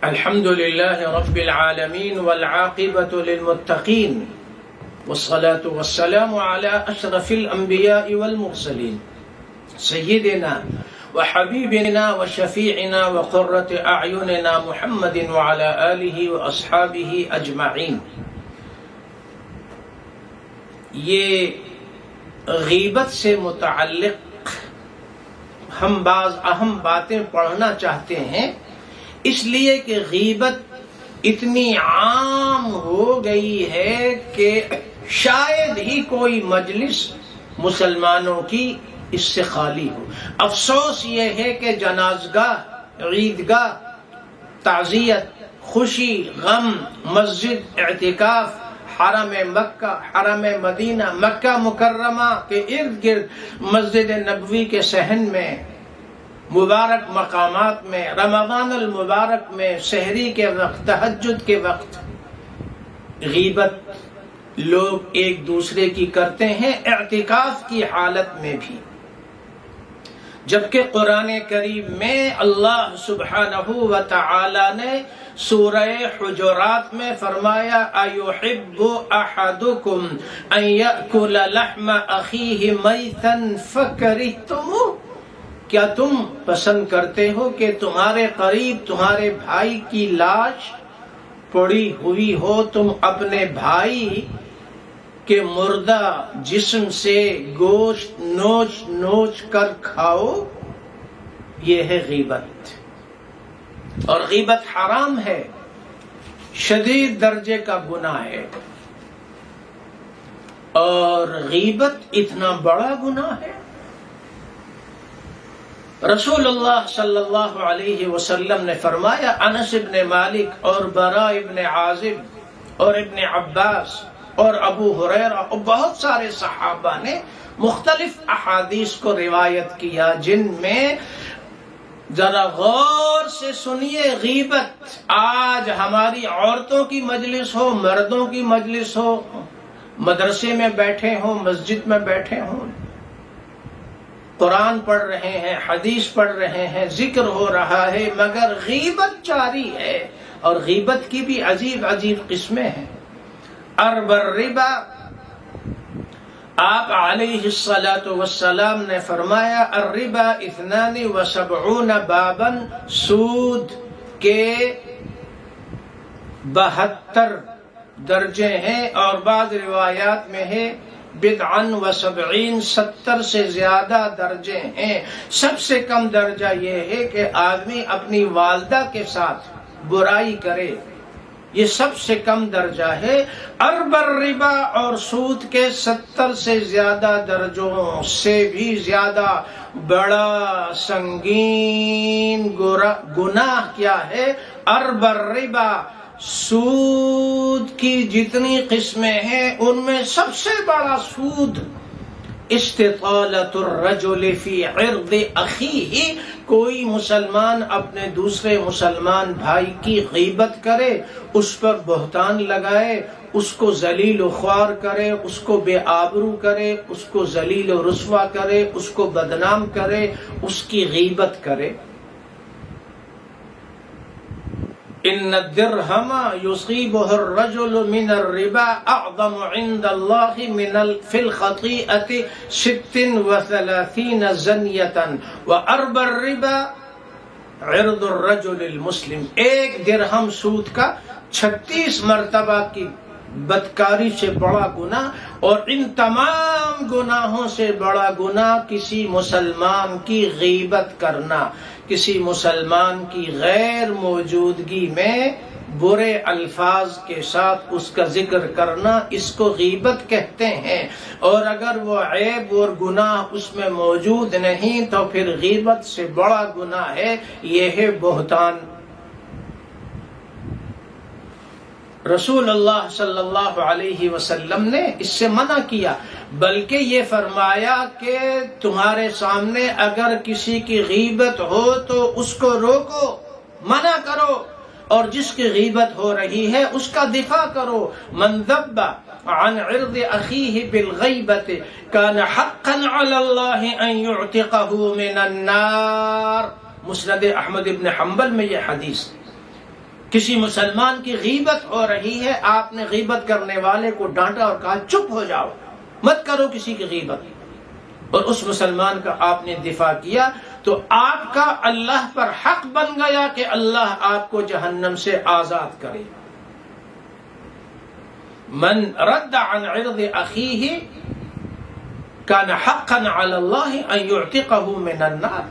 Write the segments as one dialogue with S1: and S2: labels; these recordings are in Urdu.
S1: الحمد لله رب العالمين والعاقبة للمتقين والصلاة والسلام على أشرف الأنبياء والمرسلين سيدنا وحبيبنا وشفيعنا وقرة أعيننا محمد وعلى آله وأصحابه أجمعين۔ یہ غیبت سے متعلق ہم بعض اہم باتیں پڑھنا چاہتے ہیں، اس لیے کہ غیبت اتنی عام ہو گئی ہے کہ شاید ہی کوئی مجلس مسلمانوں کی اس سے خالی ہو۔ افسوس یہ ہے کہ جنازگاہ، عیدگاہ، تعزیت، خوشی، غم، مسجد، اعتکاف، حرم مکہ، حرم مدینہ، مکہ مکرمہ کے ارد گرد، مسجد نبوی کے صحن میں، مبارک مقامات میں، رمضان المبارک میں، سحری کے وقت، تہجد کے وقت غیبت لوگ ایک دوسرے کی کرتے ہیں، اعتکاف کی حالت میں بھی۔ جبکہ قرآن کریم میں اللہ سبحانہ و تعالی نے سورہ حجرات میں فرمایا اَيُحِبُّ أَحَدُكُمْ أَن يَأْكُلَ لَحْمَ أَخِيهِ مَيْتًا فَكَرِهْتُمُوهُ، کیا تم پسند کرتے ہو کہ تمہارے قریب تمہارے بھائی کی لاش پڑی ہوئی ہو، تم اپنے بھائی کے مردہ جسم سے گوشت نوچ نوچ کر کھاؤ؟ یہ ہے غیبت، اور غیبت حرام ہے، شدید درجے کا گناہ ہے، اور غیبت اتنا بڑا گناہ ہے۔ رسول اللہ صلی اللہ علیہ وسلم نے فرمایا، انس ابن مالک اور براء ابن عازب اور ابن عباس اور ابو ہریرہ اور بہت سارے صحابہ نے مختلف احادیث کو روایت کیا، جن میں ذرا غور سے سنیے، غیبت آج ہماری عورتوں کی مجلس ہو، مردوں کی مجلس ہو، مدرسے میں بیٹھے ہوں، مسجد میں بیٹھے ہوں، قرآن پڑھ رہے ہیں، حدیث پڑھ رہے ہیں، ذکر ہو رہا ہے، مگر غیبت جاری ہے، اور غیبت کی بھی عجیب عجیب قسمیں ہیں۔ ارب الربا، آپ علیہ الصلاۃ والسلام نے فرمایا الربا 72 بابا، سود کے 72 درجے ہیں، اور بعض روایات میں ہے بدعا و 70، 70 سے زیادہ درجے ہیں۔ سب سے کم درجہ یہ ہے کہ آدمی اپنی والدہ کے ساتھ برائی کرے، یہ سب سے کم درجہ ہے۔ ارب الربا، اور سود کے 70 سے زیادہ درجوں سے بھی زیادہ بڑا سنگین گناہ کیا ہے؟ ارب الربا، سود کی جتنی قسمیں ہیں ان میں سب سے بڑا سود استطالۃ الرجل فی عرض اخیہ، کوئی مسلمان اپنے دوسرے مسلمان بھائی کی غیبت کرے، اس پر بہتان لگائے، اس کو ذلیل و خوار کرے، اس کو بے آبرو کرے، اس کو ذلیل و رسوا کرے، اس کو بدنام کرے، اس کی غیبت کرے۔ ان الدرہم یصیبہ الرجل من الربا اعظم عند اللہ فی الخطیئۃ 36 زنیۃ وارب الربا عرض الرجل المسلم، ایک درہم سود کا 36 مرتبہ کی بدکاری سے بڑا گناہ، اور ان تمام گناہوں سے بڑا گناہ کسی مسلمان کی غیبت کرنا، کسی مسلمان کی غیر موجودگی میں برے الفاظ کے ساتھ اس کا ذکر کرنا، اس کو غیبت کہتے ہیں۔ اور اگر وہ عیب اور گناہ اس میں موجود نہیں تو پھر غیبت سے بڑا گناہ ہے، یہ ہے بہتان۔ رسول اللہ صلی اللہ علیہ وسلم نے اس سے منع کیا، بلکہ یہ فرمایا کہ تمہارے سامنے اگر کسی کی غیبت ہو تو اس کو روکو، منع کرو، اور جس کی غیبت ہو رہی ہے اس کا دفاع کرو۔ من ذب عن عرض اخیہ بالغیبت کان حقا علی اللہ ان یعتقہ من النار، مسند احمد ابن حنبل میں یہ حدیث۔ کسی مسلمان کی غیبت ہو رہی ہے، آپ نے غیبت کرنے والے کو ڈانٹا اور کہا چپ ہو جاؤ، مت کرو کسی کی غیبت، اور اس مسلمان کا آپ نے دفاع کیا، تو آپ کا اللہ پر حق بن گیا کہ اللہ آپ کو جہنم سے آزاد کرے۔ من رد عن عرض اخیہ کان حقا علی اللہ ان یعتقہ من النار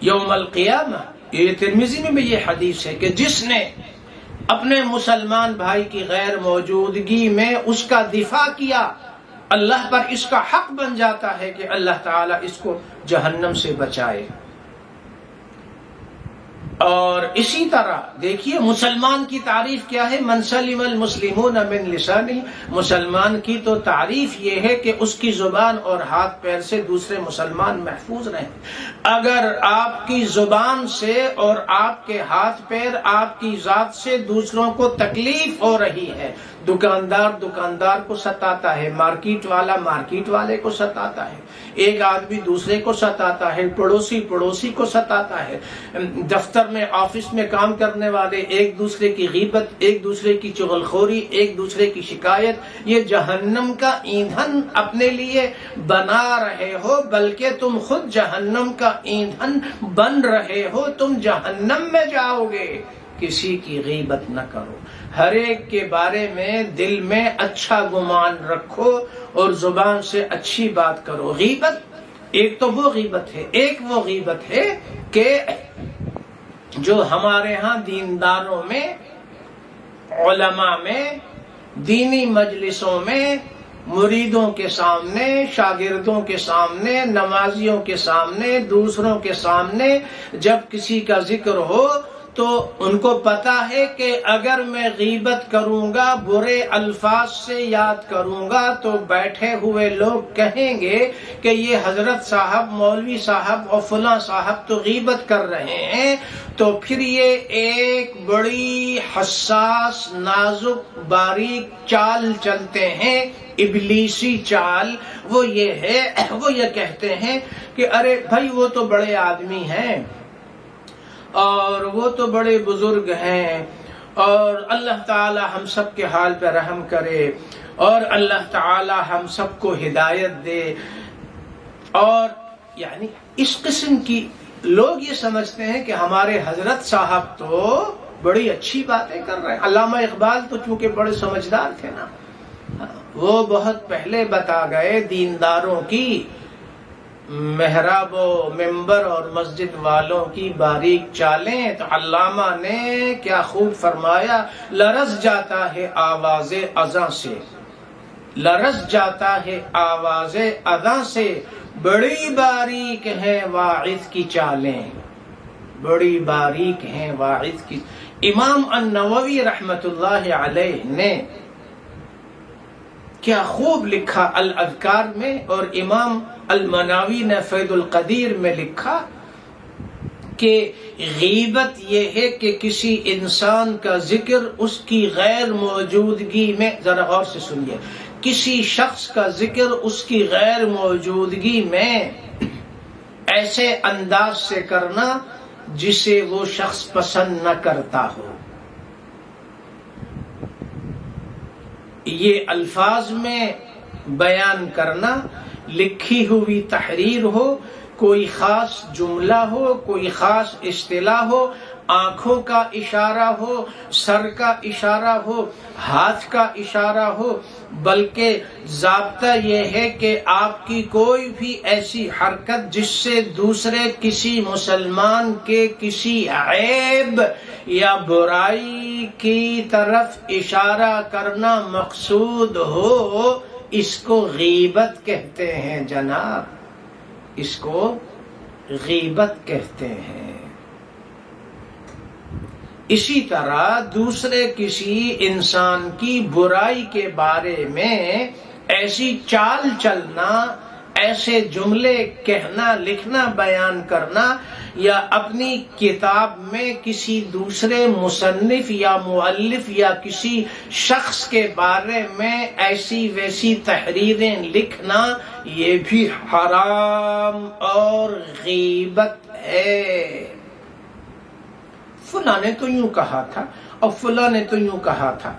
S1: یوم القیامہ۔ یہ ترمذی میں بھی یہ حدیث ہے کہ جس نے اپنے مسلمان بھائی کی غیر موجودگی میں اس کا دفاع کیا، اللہ پر اس کا حق بن جاتا ہے کہ اللہ تعالیٰ اس کو جہنم سے بچائے۔ اور اسی طرح دیکھیے مسلمان کی تعریف کیا ہے، من سلم المسلمون من لسانہ، مسلمان کی تو تعریف یہ ہے کہ اس کی زبان اور ہاتھ پیر سے دوسرے مسلمان محفوظ رہیں۔ اگر آپ کی زبان سے اور آپ کے ہاتھ پیر، آپ کی ذات سے دوسروں کو تکلیف ہو رہی ہے، دکاندار کو ستاتا ہے، مارکیٹ والا مارکیٹ والے کو ستاتا ہے، ایک آدمی دوسرے کو ستاتا ہے، پڑوسی کو ستاتا ہے، دفتر میں آفس میں کام کرنے والے ایک دوسرے کی غیبت، ایک دوسرے کی چغلخوری، ایک دوسرے کی شکایت، یہ جہنم کا ایندھن اپنے لیے بنا رہے ہو، بلکہ تم خود جہنم کا ایندھن بن رہے ہو، تم جہنم میں جاؤ گے۔ کسی کی غیبت نہ کرو، ہر ایک کے بارے میں دل میں اچھا گمان رکھو اور زبان سے اچھی بات کرو۔ غیبت ایک تو وہ غیبت ہے، ایک وہ غیبت ہے کہ جو ہمارے ہاں دینداروں میں، علماء میں، دینی مجلسوں میں، مریدوں کے سامنے، شاگردوں کے سامنے، نمازیوں کے سامنے، دوسروں کے سامنے جب کسی کا ذکر ہو تو ان کو پتا ہے کہ اگر میں غیبت کروں گا، برے الفاظ سے یاد کروں گا، تو بیٹھے ہوئے لوگ کہیں گے کہ یہ حضرت صاحب، مولوی صاحب اور فلاں صاحب تو غیبت کر رہے ہیں، تو پھر یہ ایک بڑی حساس، نازک، باریک چال چلتے ہیں، ابلیسی چال۔ وہ یہ کہتے ہیں کہ ارے بھائی وہ تو بڑے آدمی ہیں اور وہ تو بڑے بزرگ ہیں، اور اللہ تعالی ہم سب کے حال پہ رحم کرے، اور اللہ تعالی ہم سب کو ہدایت دے۔ اور یعنی اس قسم کی لوگ یہ سمجھتے ہیں کہ ہمارے حضرت صاحب تو بڑی اچھی باتیں کر رہے ہیں۔ علامہ اقبال تو چونکہ بڑے سمجھدار تھے نا، وہ بہت پہلے بتا گئے دینداروں کی محراب و ممبر اور مسجد والوں کی باریک چالیں، تو علامہ نے کیا خوب فرمایا، لرز جاتا ہے آواز اذاں سے، لرز جاتا ہے آواز اذاں سے، بڑی باریک ہیں واعظ کی چالیں، بڑی باریک ہیں واعظ کی۔ امام النووی رحمت اللہ علیہ نے کیا خوب لکھا الاذکار میں، اور امام المناوی نے فیض القدیر میں لکھا کہ غیبت یہ ہے کہ کسی انسان کا ذکر اس کی غیر موجودگی میں، ذرا غور سے سنیے، کسی شخص کا ذکر اس کی غیر موجودگی میں ایسے انداز سے کرنا جسے وہ شخص پسند نہ کرتا ہو۔ یہ الفاظ میں بیان کرنا، لکھی ہوئی تحریر ہو، کوئی خاص جملہ ہو، کوئی خاص اصطلاح ہو، آنکھوں کا اشارہ ہو، سر کا اشارہ ہو، ہاتھ کا اشارہ ہو، بلکہ ضابطہ یہ ہے کہ آپ کی کوئی بھی ایسی حرکت جس سے دوسرے کسی مسلمان کے کسی عیب یا برائی کی طرف اشارہ کرنا مقصود ہو، اس کو غیبت کہتے ہیں جناب، اس کو غیبت کہتے ہیں۔ اسی طرح دوسرے کسی انسان کی برائی کے بارے میں ایسی چال چلنا، ایسے جملے کہنا، لکھنا، بیان کرنا، یا اپنی کتاب میں کسی دوسرے مصنف یا مؤلف یا کسی شخص کے بارے میں ایسی ویسی تحریریں لکھنا، یہ بھی حرام اور غیبت ہے۔ فلاں نے تو یوں کہا تھا اور فلاں نے تو یوں کہا تھا۔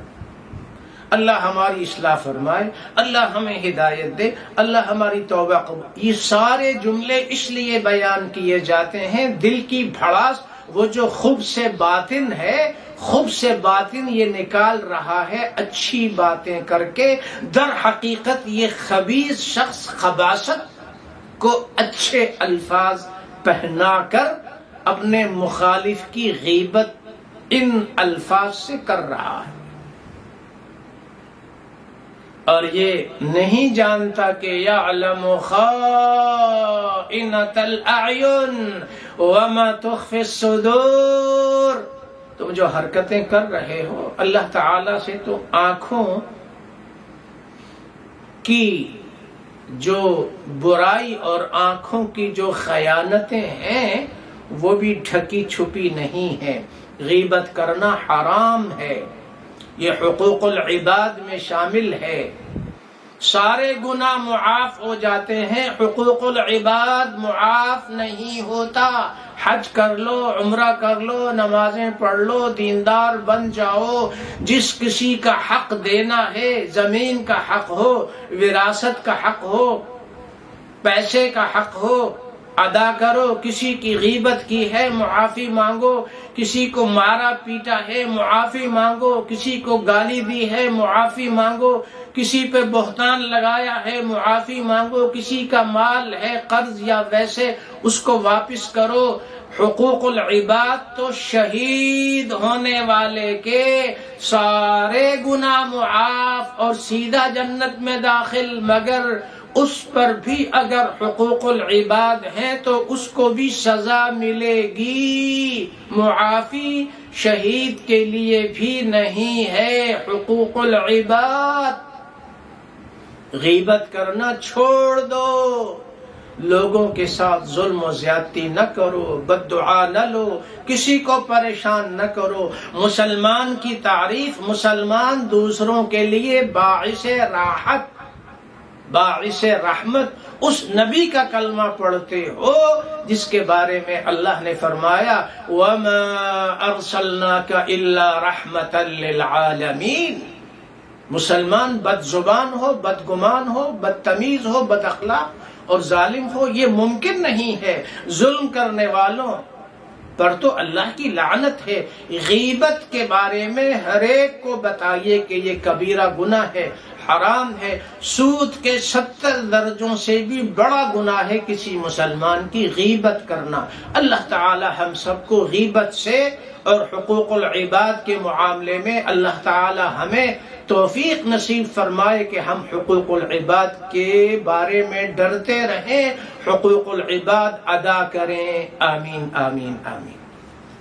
S1: اللہ ہماری اصلاح فرمائے، اللہ ہمیں ہدایت دے، اللہ ہماری توبہ قبول۔ یہ سارے جملے اس لیے بیان کیے جاتے ہیں، دل کی بھڑاس، وہ جو خوب سے باطن ہے، خوب سے باطن یہ نکال رہا ہے اچھی باتیں کر کے۔ در حقیقت یہ خبیث شخص خباثت کو اچھے الفاظ پہنا کر اپنے مخالف کی غیبت ان الفاظ سے کر رہا ہے، اور یہ نہیں جانتا کہ یعلم خائنۃ الاعین وما تخفی الصدور۔ تم جو حرکتیں کر رہے ہو اللہ تعالی سے تو آنکھوں کی جو برائی اور آنکھوں کی جو خیانتیں ہیں وہ بھی ڈھکی چھپی نہیں ہے۔ غیبت کرنا حرام ہے، یہ حقوق العباد میں شامل ہے۔ سارے گناہ معاف ہو جاتے ہیں، حقوق العباد معاف نہیں ہوتا۔ حج کر لو، عمرہ کر لو، نمازیں پڑھ لو، دیندار بن جاؤ، جس کسی کا حق دینا ہے، زمین کا حق ہو، وراثت کا حق ہو، پیسے کا حق ہو، ادا کرو۔ کسی کی غیبت کی ہے معافی مانگو، کسی کو مارا پیٹا ہے معافی مانگو، کسی کو گالی دی ہے معافی مانگو، کسی پہ بہتان لگایا ہے معافی مانگو، کسی کا مال ہے قرض یا ویسے اس کو واپس کرو۔ حقوق العباد تو شہید ہونے والے کے سارے گناہ معاف اور سیدھا جنت میں داخل، مگر اس پر بھی اگر حقوق العباد ہیں تو اس کو بھی سزا ملے گی۔ معافی شہید کے لیے بھی نہیں ہے، حقوق العباد۔ غیبت کرنا چھوڑ دو، لوگوں کے ساتھ ظلم و زیادتی نہ کرو، بد دعا نہ لو، کسی کو پریشان نہ کرو۔ مسلمان کی تعریف، مسلمان دوسروں کے لیے باعث راحت، باعث رحمت، اس نبی کا کلمہ پڑھتے ہو جس کے بارے میں اللہ نے فرمایا وَمَا أَرْسَلْنَاكَ إِلَّا رَحْمَةً لِلْعَالَمِينَ۔ مسلمان بد زبان ہو، بدگمان ہو، بدتمیز ہو، بد اخلاق اور ظالم ہو، یہ ممکن نہیں ہے۔ ظلم کرنے والوں پر تو اللہ کی لعنت ہے۔ غیبت کے بارے میں ہر ایک کو بتائیے کہ یہ کبیرہ گناہ ہے، حرام ہے۔ سود کے 70 درجوں سے بھی بڑا گناہ ہے کسی مسلمان کی غیبت کرنا۔ اللہ تعالی ہم سب کو غیبت سے اور حقوق العباد کے معاملے میں اللہ تعالی ہمیں توفیق نصیب فرمائے کہ ہم حقوق العباد کے بارے میں ڈرتے رہیں، حقوق العباد ادا کریں۔ آمین آمین آمین۔